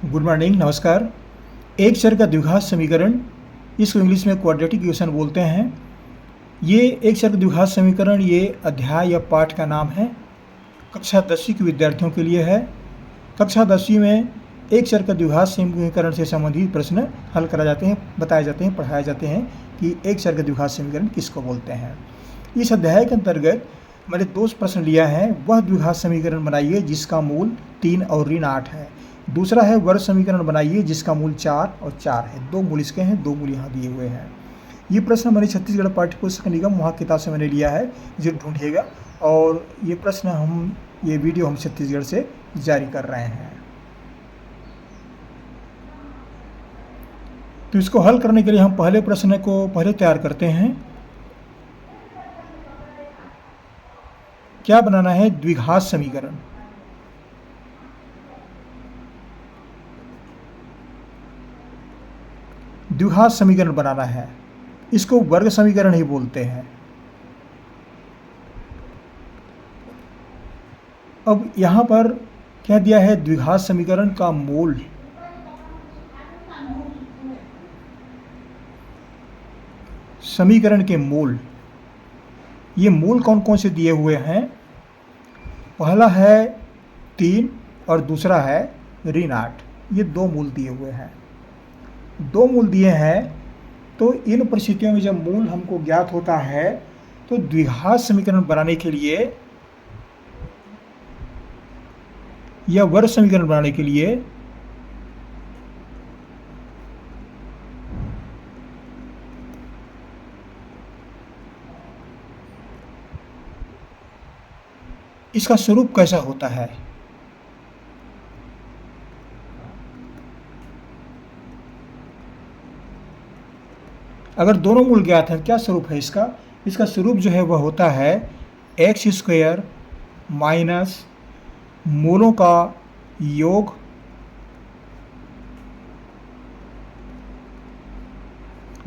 Good morning, नमस्कार। एक चर का द्विघात समीकरण, इसको इंग्लिश में क्वाड्रेटिक इक्वेशन बोलते हैं। ये एक चर का द्विघात समीकरण ये अध्याय या पाठ का नाम है। कक्षा 10वीं के विद्यार्थियों के लिए है। कक्षा 10वीं में एक चर का द्विघात समीकरण से संबंधित प्रश्न हल कराए जाते हैं, बताए जाते हैं, पढ़ाए जाते हैं कि एक चर का द्विघात समीकरण किसको बोलते हैं। इस अध्याय के अंतर्गत मैंने 2 प्रश्न लिया है। वह द्विघात समीकरण बनाइए जिसका मूल 3 और ऋण 8 है। दूसरा है वर्ग समीकरण बनाइए जिसका मूल 4 और 4 है। 2 मूल इसके हैं, 2 मूल यहाँ दिए हुए हैं। ये प्रश्न मैंने छत्तीसगढ़ पाठ्य पुस्तक निगम वहाँ किताब से मैंने लिया है, जो ढूंढिएगा। और ये प्रश्न ये वीडियो हम छत्तीसगढ़ से जारी कर रहे हैं। तो इसको हल करने के लिए हम पहले प्रश्न को पहले तैयार करते हैं। क्या बनाना है? द्विघात समीकरण। द्विघात समीकरण बनाना है, इसको वर्ग समीकरण ही बोलते हैं। अब यहां पर क्या दिया है? द्विघात समीकरण का मूल। समीकरण के मूल, ये मूल कौन कौन से दिए हुए हैं? पहला है 3 और दूसरा है ऋण 8। ये 2 मूल दिए हुए हैं। 2 मूल दिए हैं, तो इन परिस्थितियों में जब मूल हमको ज्ञात होता है तो द्विघात समीकरण बनाने के लिए या वर्ग समीकरण बनाने के लिए इसका स्वरूप कैसा होता है? अगर दोनों मूल ज्ञात हैं, क्या स्वरूप है इसका? इसका स्वरूप जो है वह होता है एक्स स्क्वायर माइनस मूलों का योग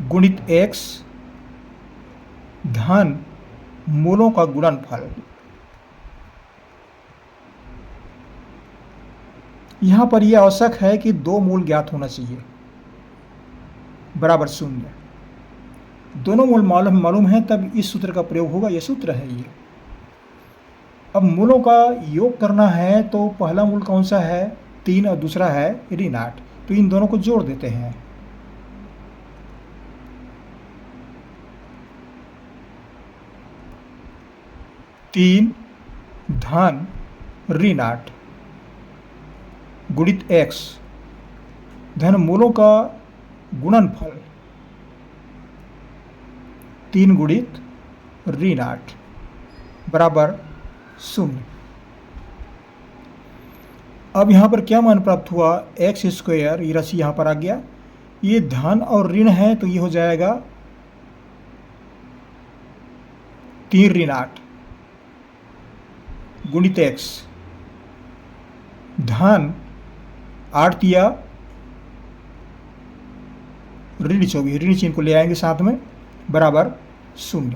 गुणित एक्स धन मूलों का गुणनफल। यहां पर यह आवश्यक है कि 2 मूल ज्ञात होना चाहिए बराबर 0। दोनों मूल मालूम है तब इस सूत्र का प्रयोग होगा। यह सूत्र है ये। अब मूलों का योग करना है, तो पहला मूल कौन सा है? 3 और दूसरा है ऋण 8। तो इन दोनों को जोड़ देते हैं। तीन धन ऋण 8 गुणित x धन मूलों का गुणनफल 3 गुणित ऋण 8 बराबर 0। अब यहाँ पर क्या मान प्राप्त हुआ? एक्स स्क्वायर, ये राशि यहाँ पर आ गया। ये धन और ऋण है तो ये हो जाएगा 3 ऋण 8 गुणित एक्स धन 8 दिया ऋण 24, ऋण चिन्ह को ले आएंगे साथ में, बराबर 0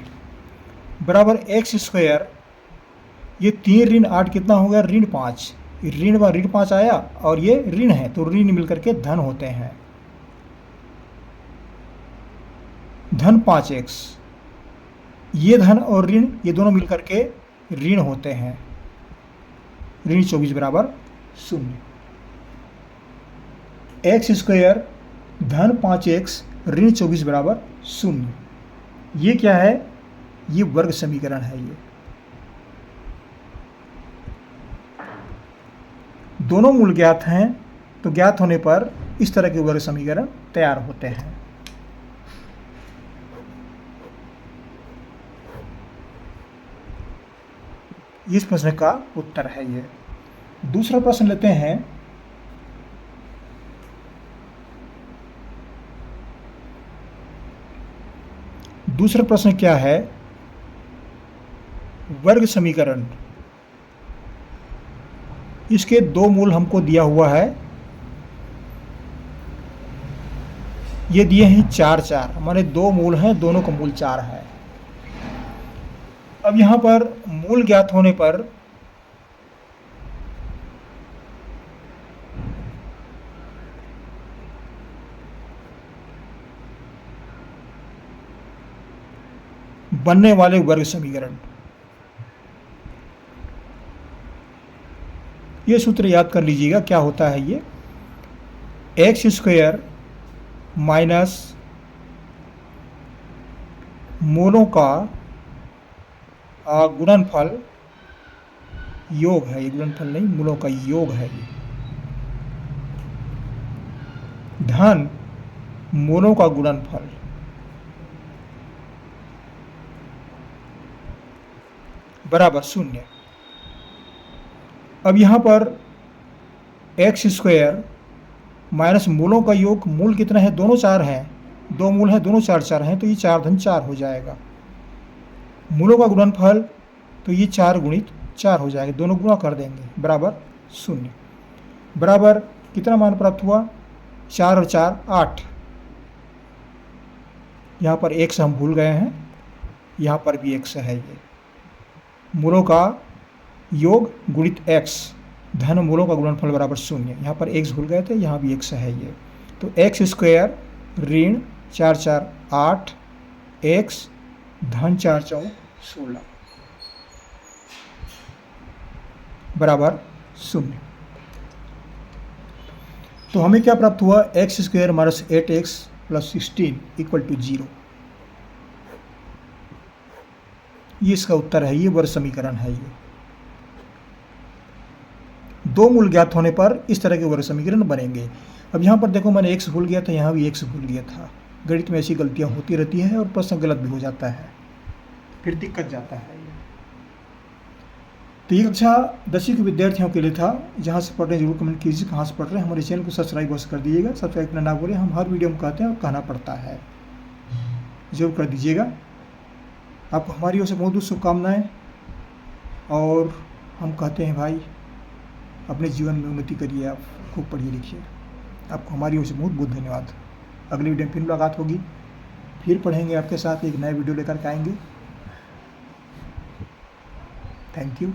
बराबर एक्स स्क्वायर। ये 3 ऋण 8 कितना हो गया? ऋण 5। ऋण 5 आया और ये ऋण है तो ऋण मिलकर के धन होते हैं। धन 5x, ये धन और ऋण ये दोनों मिलकर के ऋण होते हैं। ऋण 24 बराबर 0। एक्स स्क्वायर धन 5x ऋण 24 बराबर 0। ये क्या है? ये वर्ग समीकरण है। ये दोनों मूल ज्ञात हैं, तो ज्ञात होने पर इस तरह के वर्ग समीकरण तैयार होते हैं। इस प्रश्न का उत्तर है ये। दूसरा प्रश्न लेते हैं। दूसरा प्रश्न क्या है? वर्ग समीकरण। इसके 2 मूल हमको दिया हुआ है। ये दिए हैं 4 4, माने 2 मूल हैं, दोनों का मूल 4 है। अब यहाँ पर मूल ज्ञात होने पर बनने वाले वर्ग समीकरण। ये सूत्र याद कर लीजिएगा, क्या होता है ये, एक्स स्क्वायर माइनस मूलों का गुणनफल योग है, ये गुणनफल नहीं, मूलों का योग है ये, धन मूलों का गुणनफल बराबर 0। अब यहाँ पर एक्स स्क्वायर माइनस मूलों का योग, मूल कितना है, दोनों 4 हैं, 2 मूल हैं, दोनों 4 4 हैं, तो ये 4 धन 4 हो जाएगा। मूलों का गुणनफल, तो ये 4 गुणित 4 हो जाएगा, दोनों गुणा कर देंगे, बराबर 0। बराबर कितना मान प्राप्त हुआ, 4 और 4 8। यहाँ पर x हम भूल गए हैं, यहाँ पर भी x है, ये मूलों का योग गुणित x, धन मूलों का गुणनफल बराबर 0। यहाँ पर x भूल गए थे, यहाँ भी x है ये, तो एक्स स्क्वायर ऋण 4 4 8 x धन 4 4 16 बराबर 0। तो हमें क्या प्राप्त हुआ, x square minus 8x plus 16 equal to 0। ये इसका उत्तर है, ये वर्ग समीकरण है। ये 2 मूल ज्ञात होने पर इस तरह के वर्ग समीकरण बनेंगे। अब यहाँ पर देखो, मैंने x भूल गया था, यहाँ भी x भूल गया था। गणित में ऐसी गलतियाँ होती रहती हैं और प्रश्न गलत भी हो जाता है, फिर दिक्कत जाता है। तो ये कक्षा 10वीं के विद्यार्थियों के लिए था। जहाँ से पढ़ रहे हैं जरूर कमेंट कीजिए कहाँ से पढ़ रहे हैं। हमारे चैनल को सब्सक्राइब अवश्य कर दीजिएगा। सब्सक्राइब करना ना बोले, हम हर वीडियो में कहते हैं और कहना पड़ता है, जरूर कर दीजिएगा। आपको हमारी ओर से बहुत बहुत शुभकामनाएँ, और हम कहते हैं भाई अपने जीवन में उन्नति करिए, आप खूब पढ़िए लिखिए। आपको हमारी ओर से बहुत बहुत धन्यवाद। अगले वीडियो में फिर मुलाकात होगी, फिर पढ़ेंगे आपके साथ, एक नया वीडियो लेकर के आएंगे। Thank you.